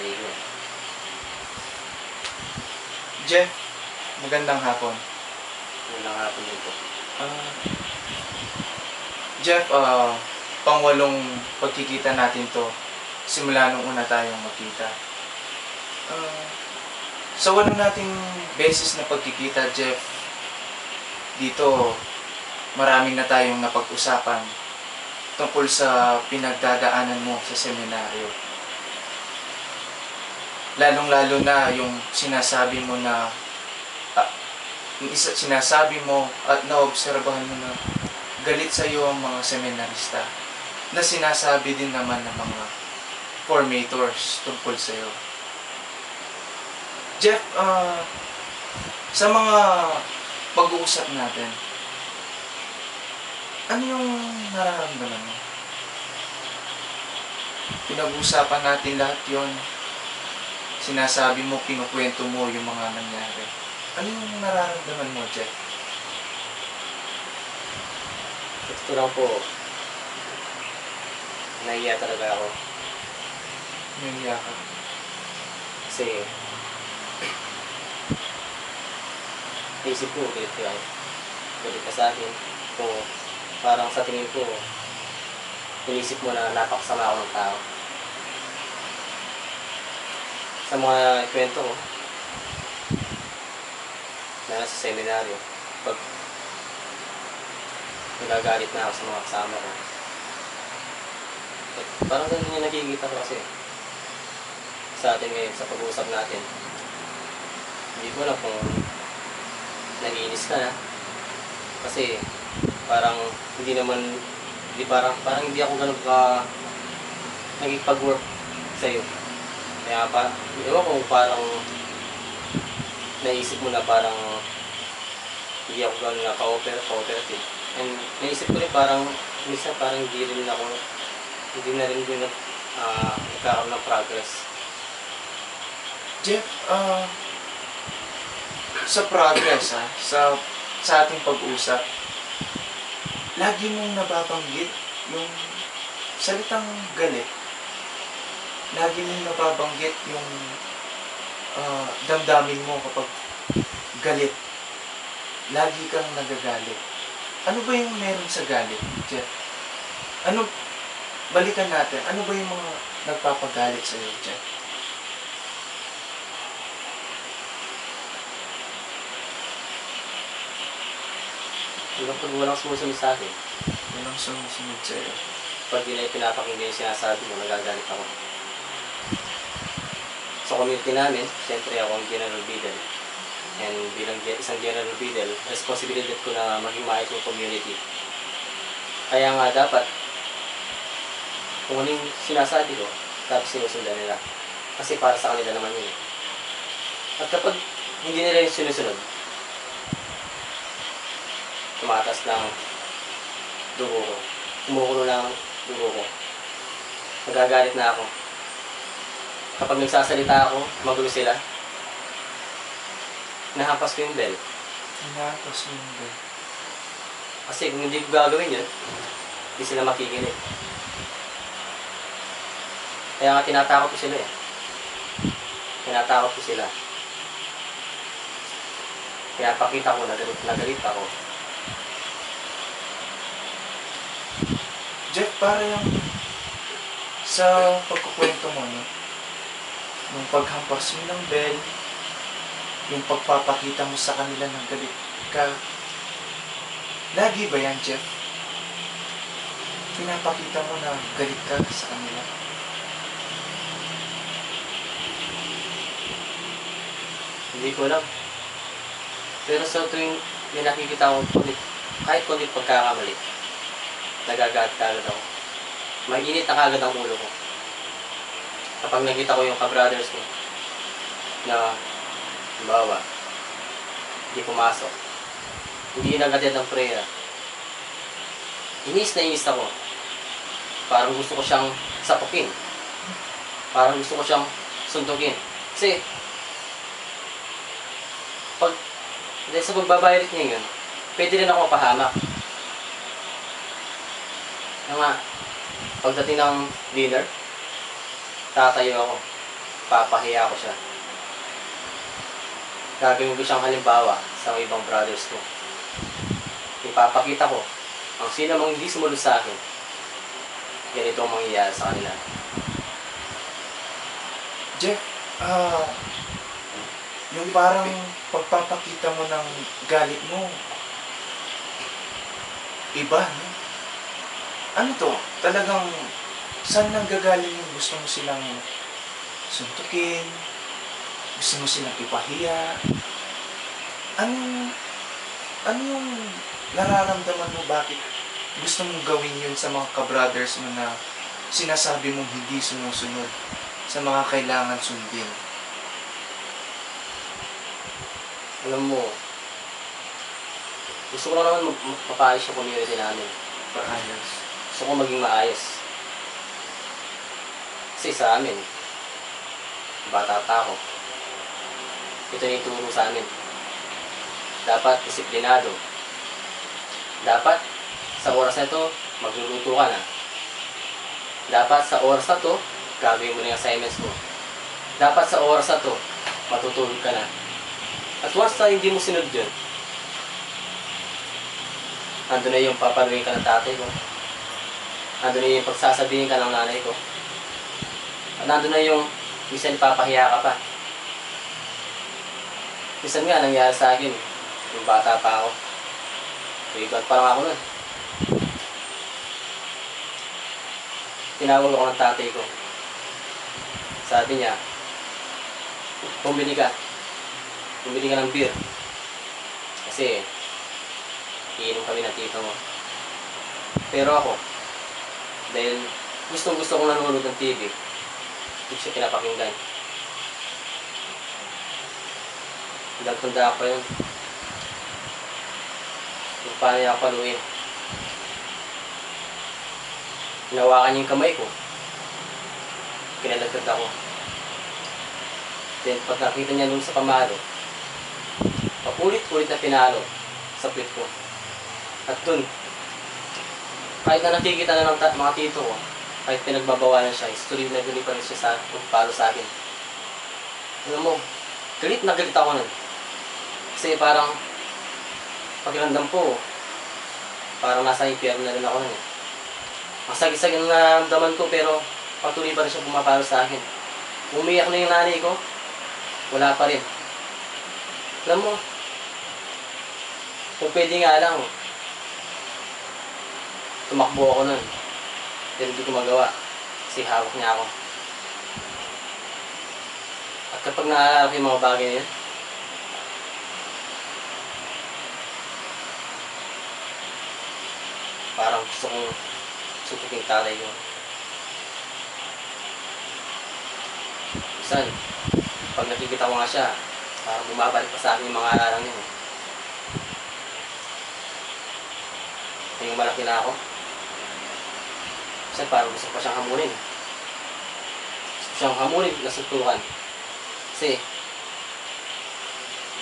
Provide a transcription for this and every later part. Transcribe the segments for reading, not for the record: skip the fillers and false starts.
maligo. Jeff, magandang hapon. Magandang hapon din po. Jeff, pangwalong pagkikita natin to simula nung una tayong magkita. Sa walong nating beses na pagkikita, Jeff, dito marami na tayong napag-usapan tungkol sa pinagdadaanan mo sa seminaryo. Lalong-lalo na yung sinasabi mo na at naobserbahan mo na galit sa iyo ang mga seminarista na sinasabi din naman ng mga formators tungkol sa iyo. Jeff, sa mga pag-uusap natin, ano yung nararamdaman mo? Pinag-uusapan natin lahat yon. Sinasabi mo, kinukwento mo yung mga nangyari. Ano yung nararamdaman mo, Jeff? Ito lang po, nahiya talaga ako. Nahiya ka. Kasi, naisip ko, galit ka. Galit ka sa akin. Kung parang sa tingin ko, inisip mo na napakasama ako ng tao. Sa mga kwento ko, na nasa seminaryo, pag nagagalit na ako sa mga kasama ko. Parang ganun yung nakikita ko kasi sa atin ngayon, sa pag-uusap natin. Hindi ko alam kung nag-iinis ka na. Kasi parang parang hindi ako ganun ka nagipag-work sa'yo. Kaya ewan ko parang naisip mo na parang hindi ako gano'n na cooperative. And naisip ko rin parang minsan parang hindi na rin din nagkakaroon ng progress. Jeff, sa progress, sa ating pag-usap, lagi mong nababanggit yung salitang galit. Lagi mong nababanggit yung damdamin mo kapag galit. Lagi kang nagagalit. Ano ba yung meron sa galit, Jeff? Balikan natin, ano ba yung mga nagpapagalit sa iyo, Jeff? Pag walang sumusunod sa akin, Walang sumusunod sa iyo. pag di na pinapakinggan yung sinasabi mo, nagagalit ako. Sa community namin, siyempre ako ang general bidel. And bilang isang general bidel, responsibilidad ko na maging maayos yung community. Kaya nga dapat, kung ano yung sinasabi ko, dapat sinusundan nila. Kasi para sa kanila naman yun. At kapag hindi nila yung sinusunod, tumataas lang dugo ko. Kumukulo lang dugo ko. Nagagalit na ako. Kapag nagsasalita ako, magulo sila. Nahampas ko yung bell. Hinahampas mo yung bell. Kasi kung hindi ko gagawin yun, hindi sila makikinig. Kaya nga tinatakot ko sila eh. Tinatakot ko sila. Kaya pakita ko na galit ako. Jeff, para yung sa pagkukwento mo, no? Yung paghampas mo ng bell, yung pagpapakita mo sa kanila ng galit ka, lagi ba yan, Jeff? Pinapakita mo na galit ka sa kanila? Hindi ko alam. Pero sa tuwing may nakikita akong kahit kundi pagkakamali, nagagalit kagad ako. Mainit na kagad ang ulo ko. Kapag nakita ko yung ka-brothers ko na halimbawa, hindi pumasok, hindi nagatid ng prayer, inis na inis ako. Parang gusto ko siyang sapukin. Parang gusto ko siyang suntukin. Kasi dahil sa pagbabayad niya yun, pwede rin ako mapahamak. Kaya nga, pagdating ng dinner, tatayo ako. Ipapahiya ko siya. Gagawin ko siyang halimbawa sa mga ibang brothers ko. Ipapakita ko ang sino mang hindi sumunod sa akin, ganito ang mangyayari sa kanila. Jeff, yung parang pagpapakita mo ng galit mo, iba, no? Ano to? Talagang, saan nanggagaling yung gusto mo silang suntukin? Gusto mo silang ipahiya? Ano yung nararamdaman mo, bakit gusto mong gawin yun sa mga kabrothers mo na sinasabi mong hindi sumusunod sa mga kailangan sundin? Alam mo, gusto ko lang naman mapaayos yung community namin. Paayos. Gusto ko maging maayos. Kasi sa amin, bata pa ako. Ito na ituro sa amin. Dapat disiplinado. Dapat sa oras na ito, magluluto ka na. Dapat sa oras na ito, gagawin mo na yung assignments mo. Dapat sa oras na ito, matutulog ka na. At once na hindi mo sinunod yun, ando na yung papaluin ka ng tatay ko. Ando na yung pagsasabihin ka ng nanay ko. At nando na yung minsan ipapahiya ka pa. Minsan nga nangyari sa akin, yung bata pa ako. Iban pa lang ako nun. Tinawag ako ng tatay ko. Sabi niya, bumili ka ng beer. Kasi, iinom kami ng tito mo. Pero ako, dahil gusto kong nanonood ng TV, hindi siya pinapakinggan. Nagtanda ako yun. Kung paano niya ako paluin. Hinawakan niya yung kamay ko. Kinalagkad ako. Then, pag nakita niya nun sa pamalo, paulit-ulit na pinalo sa puwit ko. At dun, kahit na nakikita na ng mga tito ko, kahit pinagbabawalan siya, tuloy na pa rin siya sa pagpalo sa akin. Alam mo, galit na galit ako nun. Kasi parang, pakiramdam ko, parang nasa impyerno na rin ako nun. Ang sakit-sakit na naramdaman ko, pero patuloy pa rin siya pumapalo sa akin. Umiyak na yung nanay ko, wala pa rin. Alam mo, kung pwede nga lang, tumakbo ako nun. Pero hindi ko magawa, kasi hawak niya ako. At kapag naalala ko yung mga bagay na yun, parang gusto kong sutukin tatay ko. Minsan, pag nakikita ko nga siya, parang bumabalik pa sa akin yung mga alalang niya. Yung malaki na ako. Minsan parang gusto ko pa siyang hamunin. Gusto siyang hamunin, nasuntukan. Kasi,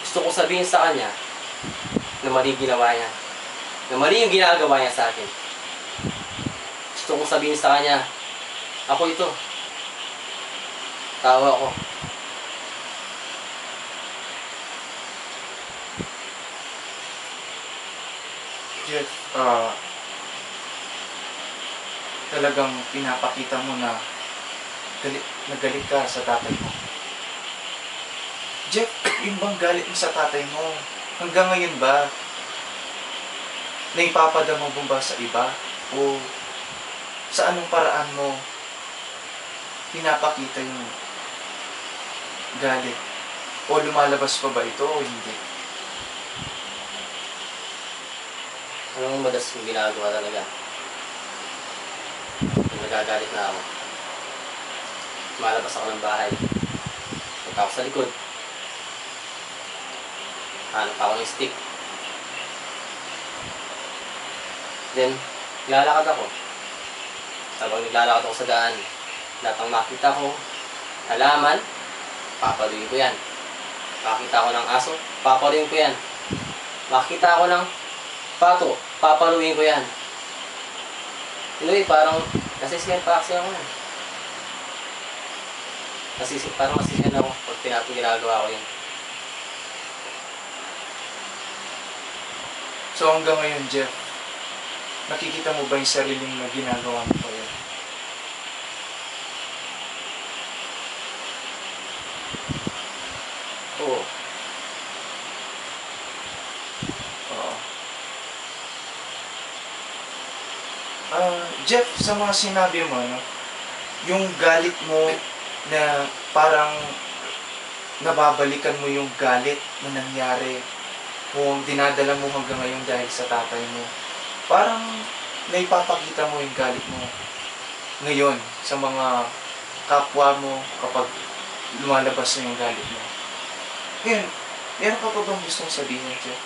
gusto ko sabihin sa kanya na mali ginawa niya. Na mali yung ginagawa niya sa akin. Gusto kong sabihin sa kanya, ako ito. Tawa ko. Jeff, talagang pinapakita mo na galit ka sa tatay mo. Jeff, yung bang galit mo sa tatay mo, hanggang ngayon ba, naipapadama mo ba sa iba? O sa anong paraan mo pinapakita yung galit? O lumalabas pa ba ito o hindi? Anong madalas kong ginagawa talaga? Kung nagagalit na ako, malabas ako ng bahay. Punta ako sa likod. Hanap ako ng stick. Then, naglalakad ako. Habang naglalakad ako sa daan, lahat ng makita ko, halaman, papaluin ko yan. Makita ko ng aso, papaluin ko yan. Makita ko ng pato, papaluin ko yan. Anyway, parang nasa scare pa kasi ako yan. parang nasisihan ako pag ginagawa ko yun. So hanggang ngayon, Jeff, nakikita mo ba yung sariling na ginagawa mo pa yan? Oo. Oo. Jeff, sa mga sinabi mo, no, yung galit mo na parang nababalikan mo yung galit na nangyari kung dinadala mo hanggang ngayon dahil sa tatay mo. Parang naipapakita mo yung galit mo ngayon sa mga kapwa mo kapag lumalabas na yung galit mo. Ngayon, meron ka pa bang gustong sabihin, Jeff?